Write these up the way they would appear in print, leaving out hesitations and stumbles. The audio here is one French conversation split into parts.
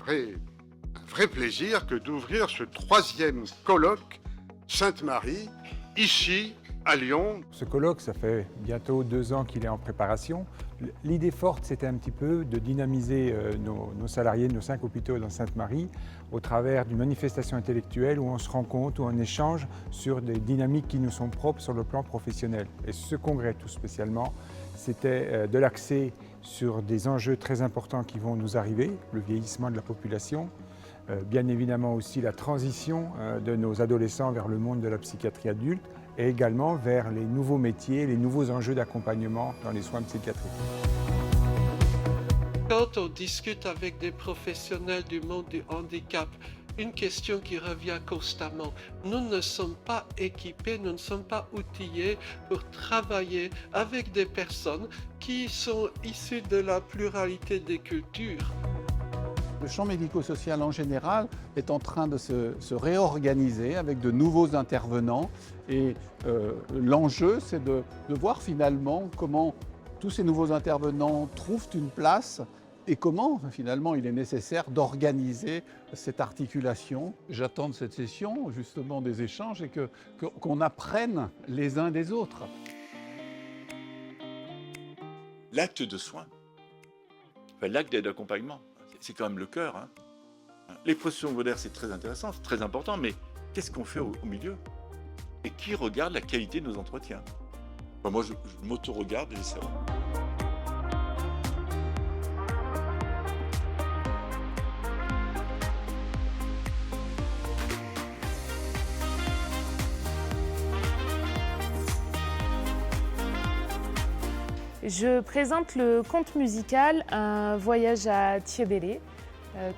vrai plaisir que d'ouvrir ce 3e colloque Sainte-Marie, ici, à Lyon. Ce colloque, ça fait bientôt 2 ans qu'il est en préparation. L'idée forte, c'était un petit peu de dynamiser nos salariés de nos 5 hôpitaux dans Sainte-Marie au travers d'une manifestation intellectuelle où on se rencontre, où on échange sur des dynamiques qui nous sont propres sur le plan professionnel. Et ce congrès tout spécialement, c'était de l'accès sur des enjeux très importants qui vont nous arriver, le vieillissement de la population, bien évidemment aussi la transition de nos adolescents vers le monde de la psychiatrie adulte et également vers les nouveaux métiers, les nouveaux enjeux d'accompagnement dans les soins psychiatriques. Quand on discute avec des professionnels du monde du handicap, une question qui revient constamment, nous ne sommes pas équipés, nous ne sommes pas outillés pour travailler avec des personnes qui sont issues de la pluralité des cultures. Le champ médico-social en général est en train de se réorganiser avec de nouveaux intervenants et l'enjeu c'est de voir finalement comment tous ces nouveaux intervenants trouvent une place et comment finalement il est nécessaire d'organiser cette articulation. J'attends de cette session justement des échanges et qu'on apprenne les uns des autres. L'acte de soin, l'acte d'accompagnement, c'est quand même le cœur. Hein. Les professions secondaires, c'est très intéressant, c'est très important, mais qu'est-ce qu'on fait au milieu? Et qui regarde la qualité de nos entretiens? Enfin, moi, je m'auto-regarde et j'essaie. Je présente le conte musical Un voyage à Thiébélé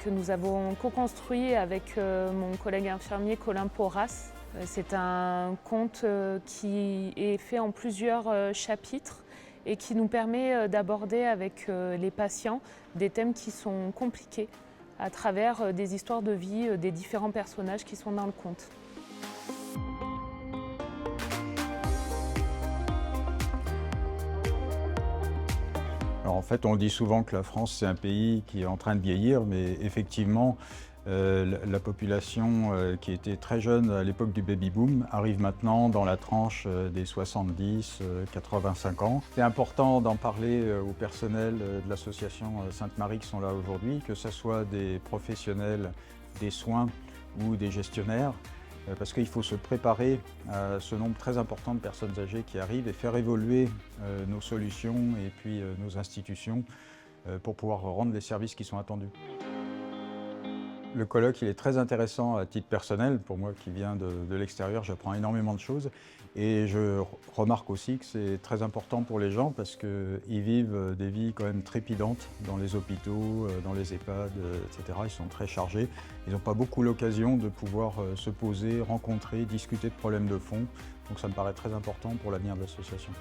que nous avons co-construit avec mon collègue infirmier Colin Porras. C'est un conte qui est fait en plusieurs chapitres et qui nous permet d'aborder avec les patients des thèmes qui sont compliqués à travers des histoires de vie des différents personnages qui sont dans le conte. Alors en fait, on dit souvent que la France, c'est un pays qui est en train de vieillir, mais effectivement, la population qui était très jeune à l'époque du baby-boom arrive maintenant dans la tranche des 70, 85 ans. C'est important d'en parler au personnel de l'association Sainte-Marie qui sont là aujourd'hui, que ce soit des professionnels des soins ou des gestionnaires, parce qu'il faut se préparer à ce nombre très important de personnes âgées qui arrivent et faire évoluer nos solutions et puis nos institutions pour pouvoir rendre les services qui sont attendus. Le colloque, il est très intéressant à titre personnel. Pour moi qui viens de l'extérieur, j'apprends énormément de choses. Et je remarque aussi que c'est très important pour les gens parce qu'ils vivent des vies quand même trépidantes dans les hôpitaux, dans les EHPAD, etc. Ils sont très chargés. Ils n'ont pas beaucoup l'occasion de pouvoir se poser, rencontrer, discuter de problèmes de fond. Donc ça me paraît très important pour l'avenir de l'association.